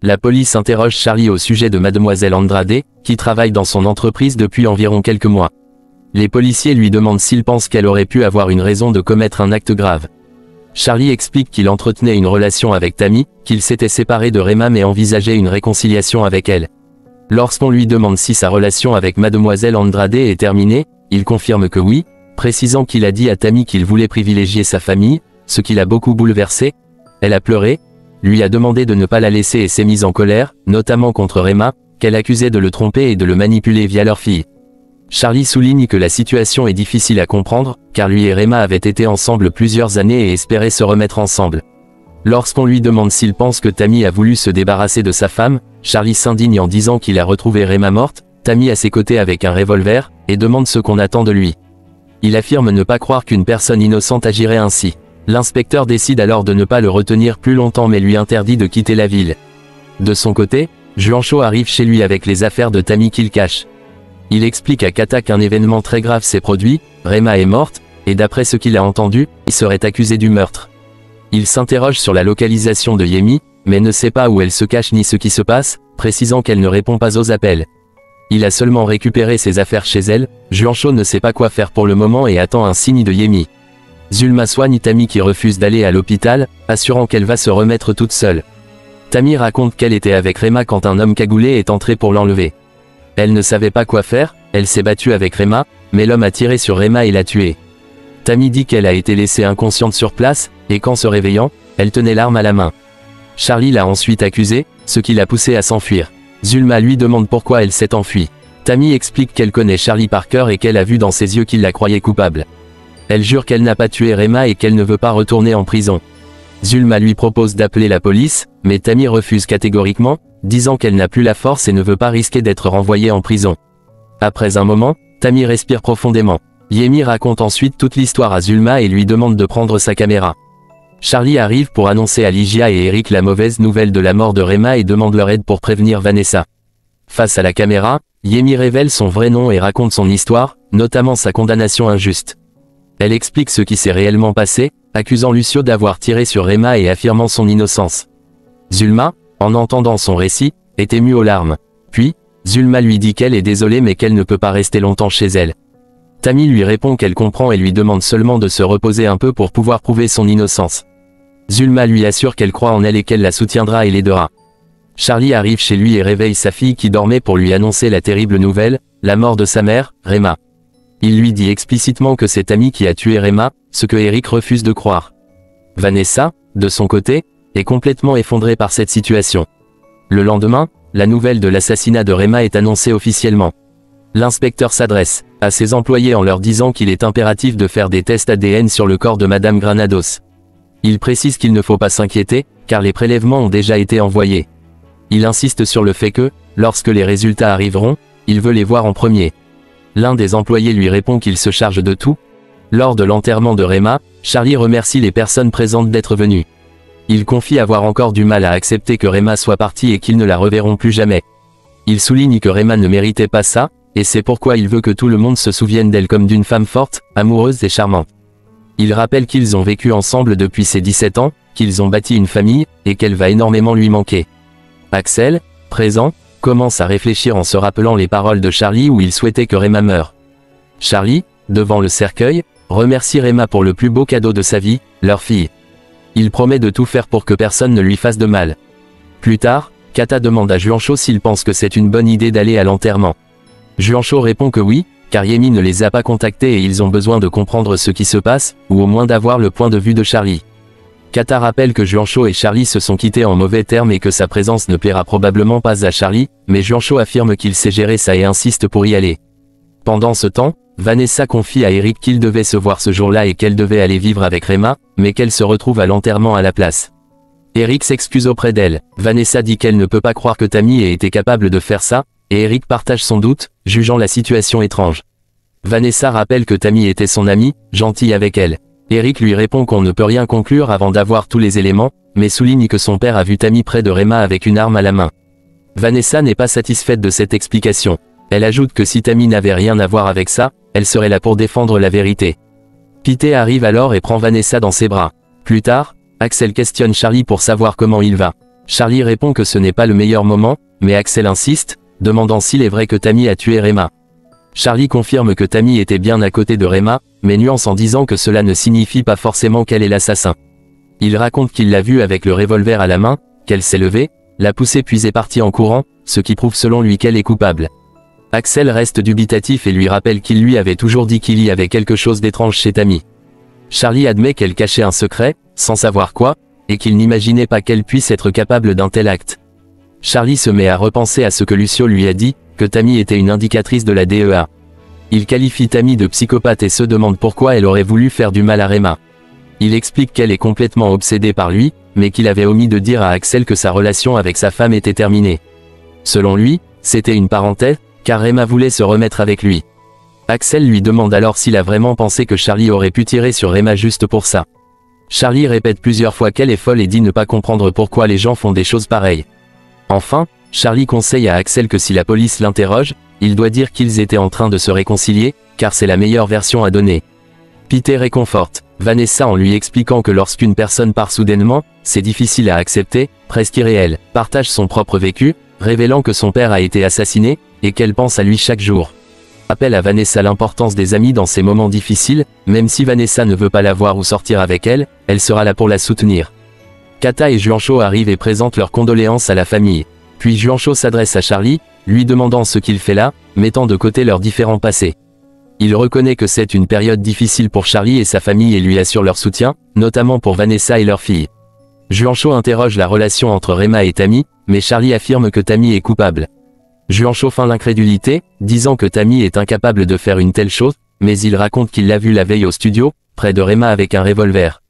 La police interroge Charlie au sujet de mademoiselle Andrade, qui travaille dans son entreprise depuis environ quelques mois. Les policiers lui demandent s'il pense qu'elle aurait pu avoir une raison de commettre un acte grave. Charlie explique qu'il entretenait une relation avec Tammy, qu'il s'était séparé de Rema mais envisageait une réconciliation avec elle. Lorsqu'on lui demande si sa relation avec mademoiselle Andrade est terminée, il confirme que oui, précisant qu'il a dit à Tammy qu'il voulait privilégier sa famille, ce qui l'a beaucoup bouleversé. Elle a pleuré, lui a demandé de ne pas la laisser et s'est mise en colère, notamment contre Rema, qu'elle accusait de le tromper et de le manipuler via leur fille. Charlie souligne que la situation est difficile à comprendre, car lui et Rema avaient été ensemble plusieurs années et espéraient se remettre ensemble. Lorsqu'on lui demande s'il pense que Tammy a voulu se débarrasser de sa femme, Charlie s'indigne en disant qu'il a retrouvé Rema morte, Tammy à ses côtés avec un revolver, et demande ce qu'on attend de lui. Il affirme ne pas croire qu'une personne innocente agirait ainsi. L'inspecteur décide alors de ne pas le retenir plus longtemps mais lui interdit de quitter la ville. De son côté, Juancho arrive chez lui avec les affaires de Tammy qu'il cache. Il explique à Kata qu'un événement très grave s'est produit, Rema est morte, et d'après ce qu'il a entendu, il serait accusé du meurtre. Il s'interroge sur la localisation de Yemi, mais ne sait pas où elle se cache ni ce qui se passe, précisant qu'elle ne répond pas aux appels. Il a seulement récupéré ses affaires chez elle, Juancho ne sait pas quoi faire pour le moment et attend un signe de Yemi. Zulma soigne Tammy qui refuse d'aller à l'hôpital, assurant qu'elle va se remettre toute seule. Tammy raconte qu'elle était avec Rema quand un homme cagoulé est entré pour l'enlever. Elle ne savait pas quoi faire, elle s'est battue avec Rema, mais l'homme a tiré sur Rema et l'a tuée. Tammy dit qu'elle a été laissée inconsciente sur place, et qu'en se réveillant, elle tenait l'arme à la main. Charlie l'a ensuite accusée, ce qui l'a poussée à s'enfuir. Zulma lui demande pourquoi elle s'est enfuie. Tammy explique qu'elle connaît Charlie par cœur et qu'elle a vu dans ses yeux qu'il la croyait coupable. Elle jure qu'elle n'a pas tué Rema et qu'elle ne veut pas retourner en prison. Zulma lui propose d'appeler la police, mais Tammy refuse catégoriquement, disant qu'elle n'a plus la force et ne veut pas risquer d'être renvoyée en prison. Après un moment, Tammy respire profondément. Yemi raconte ensuite toute l'histoire à Zulma et lui demande de prendre sa caméra. Charlie arrive pour annoncer à Ligia et Eric la mauvaise nouvelle de la mort de Rema et demande leur aide pour prévenir Vanessa. Face à la caméra, Yemi révèle son vrai nom et raconte son histoire, notamment sa condamnation injuste. Elle explique ce qui s'est réellement passé, accusant Lucio d'avoir tiré sur Rema et affirmant son innocence. Zulma, en entendant son récit, est émue aux larmes. Puis, Zulma lui dit qu'elle est désolée mais qu'elle ne peut pas rester longtemps chez elle. Tammy lui répond qu'elle comprend et lui demande seulement de se reposer un peu pour pouvoir prouver son innocence. Zulma lui assure qu'elle croit en elle et qu'elle la soutiendra et l'aidera. Charlie arrive chez lui et réveille sa fille qui dormait pour lui annoncer la terrible nouvelle, la mort de sa mère, Rema. Il lui dit explicitement que c'est Tammy qui a tué Rema, ce que Eric refuse de croire. Vanessa, de son côté, est complètement effondrée par cette situation. Le lendemain, la nouvelle de l'assassinat de Rema est annoncée officiellement. L'inspecteur s'adresse à ses employés en leur disant qu'il est impératif de faire des tests ADN sur le corps de Madame Granados. Il précise qu'il ne faut pas s'inquiéter, car les prélèvements ont déjà été envoyés. Il insiste sur le fait que, lorsque les résultats arriveront, il veut les voir en premier. L'un des employés lui répond qu'il se charge de tout. Lors de l'enterrement de Rema, Charlie remercie les personnes présentes d'être venues. Il confie avoir encore du mal à accepter que Rema soit partie et qu'ils ne la reverront plus jamais. Il souligne que Rema ne méritait pas ça, et c'est pourquoi il veut que tout le monde se souvienne d'elle comme d'une femme forte, amoureuse et charmante. Il rappelle qu'ils ont vécu ensemble depuis ses 17 ans, qu'ils ont bâti une famille, et qu'elle va énormément lui manquer. Axel, présent, commence à réfléchir en se rappelant les paroles de Charlie où il souhaitait que Rema meure. Charlie, devant le cercueil, remercie Rema pour le plus beau cadeau de sa vie, leur fille. Il promet de tout faire pour que personne ne lui fasse de mal. Plus tard, Kata demande à Juancho s'il pense que c'est une bonne idée d'aller à l'enterrement. Juancho répond que oui, car Yemi ne les a pas contactés et ils ont besoin de comprendre ce qui se passe, ou au moins d'avoir le point de vue de Charlie. Kata rappelle que Juancho et Charlie se sont quittés en mauvais termes et que sa présence ne plaira probablement pas à Charlie, mais Juancho affirme qu'il sait gérer ça et insiste pour y aller. Pendant ce temps, Vanessa confie à Eric qu'ils devaient se voir ce jour-là et qu'elle devait aller vivre avec Rema, mais qu'elle se retrouve à l'enterrement à la place. Eric s'excuse auprès d'elle. Vanessa dit qu'elle ne peut pas croire que Tammy ait été capable de faire ça, et Eric partage son doute, jugeant la situation étrange. Vanessa rappelle que Tammy était son amie, gentille avec elle. Eric lui répond qu'on ne peut rien conclure avant d'avoir tous les éléments, mais souligne que son père a vu Tammy près de Rema avec une arme à la main. Vanessa n'est pas satisfaite de cette explication. Elle ajoute que si Tammy n'avait rien à voir avec ça, elle serait là pour défendre la vérité. Pité arrive alors et prend Vanessa dans ses bras. Plus tard, Axel questionne Charlie pour savoir comment il va. Charlie répond que ce n'est pas le meilleur moment, mais Axel insiste, demandant s'il est vrai que Tammy a tué Rema. Charlie confirme que Tammy était bien à côté de Rema, mais nuance en disant que cela ne signifie pas forcément qu'elle est l'assassin. Il raconte qu'il l'a vue avec le revolver à la main, qu'elle s'est levée, l'a poussée puis est partie en courant, ce qui prouve selon lui qu'elle est coupable. Axel reste dubitatif et lui rappelle qu'il lui avait toujours dit qu'il y avait quelque chose d'étrange chez Tammy. Charlie admet qu'elle cachait un secret, sans savoir quoi, et qu'il n'imaginait pas qu'elle puisse être capable d'un tel acte. Charlie se met à repenser à ce que Lucio lui a dit, que Tammy était une indicatrice de la DEA. Il qualifie Tammy de psychopathe et se demande pourquoi elle aurait voulu faire du mal à Rema. Il explique qu'elle est complètement obsédée par lui, mais qu'il avait omis de dire à Axel que sa relation avec sa femme était terminée. Selon lui, c'était une parenthèse, car Rema voulait se remettre avec lui. Axel lui demande alors s'il a vraiment pensé que Charlie aurait pu tirer sur Rema juste pour ça. Charlie répète plusieurs fois qu'elle est folle et dit ne pas comprendre pourquoi les gens font des choses pareilles. Enfin, Charlie conseille à Axel que si la police l'interroge, il doit dire qu'ils étaient en train de se réconcilier, car c'est la meilleure version à donner. Peter réconforte Vanessa en lui expliquant que lorsqu'une personne part soudainement, c'est difficile à accepter, presque irréel, partage son propre vécu, révélant que son père a été assassiné, et qu'elle pense à lui chaque jour. Rappelle à Vanessa l'importance des amis dans ces moments difficiles, même si Vanessa ne veut pas la voir ou sortir avec elle, elle sera là pour la soutenir. Kata et Juancho arrivent et présentent leurs condoléances à la famille. Puis Juancho s'adresse à Charlie, lui demandant ce qu'il fait là, mettant de côté leurs différents passés. Il reconnaît que c'est une période difficile pour Charlie et sa famille et lui assure leur soutien, notamment pour Vanessa et leur fille. Juancho interroge la relation entre Rema et Tammy, mais Charlie affirme que Tammy est coupable. Juancho feint l'incrédulité, disant que Tammy est incapable de faire une telle chose, mais il raconte qu'il l'a vue la veille au studio, près de Rema avec un revolver.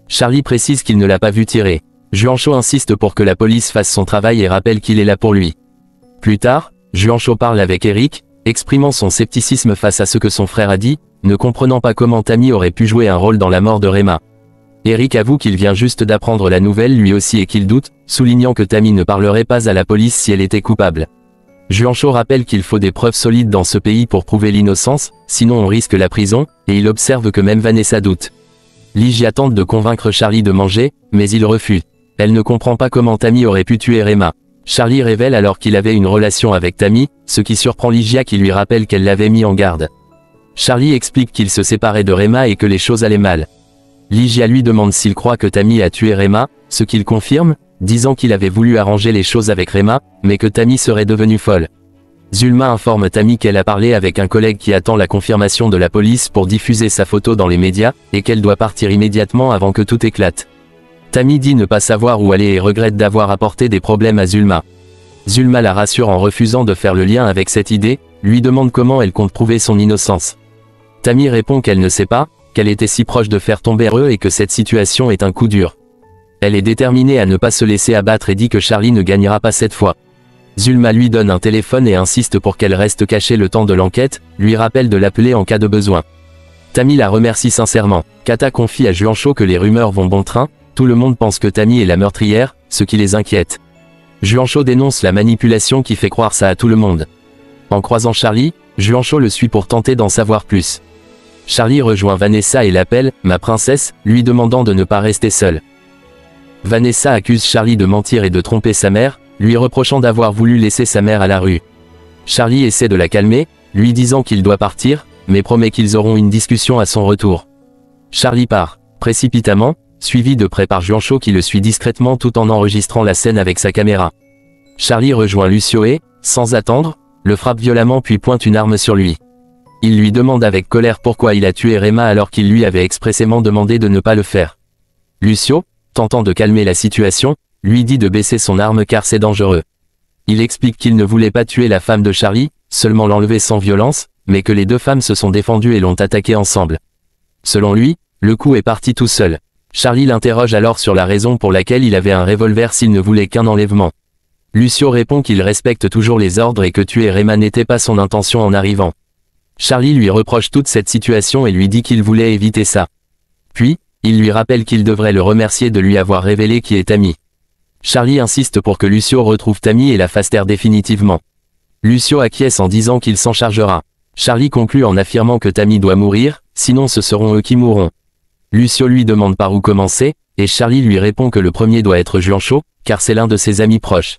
Charlie précise qu'il ne l'a pas vu tirer. Juancho insiste pour que la police fasse son travail et rappelle qu'il est là pour lui. Plus tard, Juancho parle avec Eric, exprimant son scepticisme face à ce que son frère a dit, ne comprenant pas comment Tammy aurait pu jouer un rôle dans la mort de Rema. Eric avoue qu'il vient juste d'apprendre la nouvelle lui aussi et qu'il doute, soulignant que Tammy ne parlerait pas à la police si elle était coupable. Juancho rappelle qu'il faut des preuves solides dans ce pays pour prouver l'innocence, sinon on risque la prison, et il observe que même Vanessa doute. Ligia tente de convaincre Charlie de manger, mais il refuse. Elle ne comprend pas comment Tammy aurait pu tuer Rema. Charlie révèle alors qu'il avait une relation avec Tammy, ce qui surprend Ligia qui lui rappelle qu'elle l'avait mis en garde. Charlie explique qu'il se séparait de Rema et que les choses allaient mal. Ligia lui demande s'il croit que Tammy a tué Rema, ce qu'il confirme, disant qu'il avait voulu arranger les choses avec Rema, mais que Tammy serait devenue folle. Zulma informe Tammy qu'elle a parlé avec un collègue qui attend la confirmation de la police pour diffuser sa photo dans les médias, et qu'elle doit partir immédiatement avant que tout éclate. Tammy dit ne pas savoir où aller et regrette d'avoir apporté des problèmes à Zulma. Zulma la rassure en refusant de faire le lien avec cette idée, lui demande comment elle compte prouver son innocence. Tammy répond qu'elle ne sait pas, qu'elle était si proche de faire tomber eux et que cette situation est un coup dur. Elle est déterminée à ne pas se laisser abattre et dit que Charlie ne gagnera pas cette fois. Zulma lui donne un téléphone et insiste pour qu'elle reste cachée le temps de l'enquête, lui rappelle de l'appeler en cas de besoin. Tammy la remercie sincèrement. Kata confie à Juancho que les rumeurs vont bon train, tout le monde pense que Tammy est la meurtrière, ce qui les inquiète. Juancho dénonce la manipulation qui fait croire ça à tout le monde. En croisant Charlie, Juancho le suit pour tenter d'en savoir plus. Charlie rejoint Vanessa et l'appelle « ma princesse », lui demandant de ne pas rester seule. Vanessa accuse Charlie de mentir et de tromper sa mère, lui reprochant d'avoir voulu laisser sa mère à la rue. Charlie essaie de la calmer, lui disant qu'il doit partir, mais promet qu'ils auront une discussion à son retour. Charlie part, précipitamment, suivi de près par Juancho qui le suit discrètement tout en enregistrant la scène avec sa caméra. Charlie rejoint Lucio et, sans attendre, le frappe violemment puis pointe une arme sur lui. Il lui demande avec colère pourquoi il a tué Rema alors qu'il lui avait expressément demandé de ne pas le faire. Lucio, tentant de calmer la situation, lui dit de baisser son arme car c'est dangereux. Il explique qu'il ne voulait pas tuer la femme de Charlie, seulement l'enlever sans violence, mais que les deux femmes se sont défendues et l'ont attaqué ensemble. Selon lui, le coup est parti tout seul. Charlie l'interroge alors sur la raison pour laquelle il avait un revolver s'il ne voulait qu'un enlèvement. Lucio répond qu'il respecte toujours les ordres et que tuer Rema n'était pas son intention en arrivant. Charlie lui reproche toute cette situation et lui dit qu'il voulait éviter ça. Puis, il lui rappelle qu'il devrait le remercier de lui avoir révélé qui est Tammy. Charlie insiste pour que Lucio retrouve Tammy et la fasse taire définitivement. Lucio acquiesce en disant qu'il s'en chargera. Charlie conclut en affirmant que Tammy doit mourir, sinon ce seront eux qui mourront. Lucio lui demande par où commencer, et Charlie lui répond que le premier doit être Juancho, car c'est l'un de ses amis proches.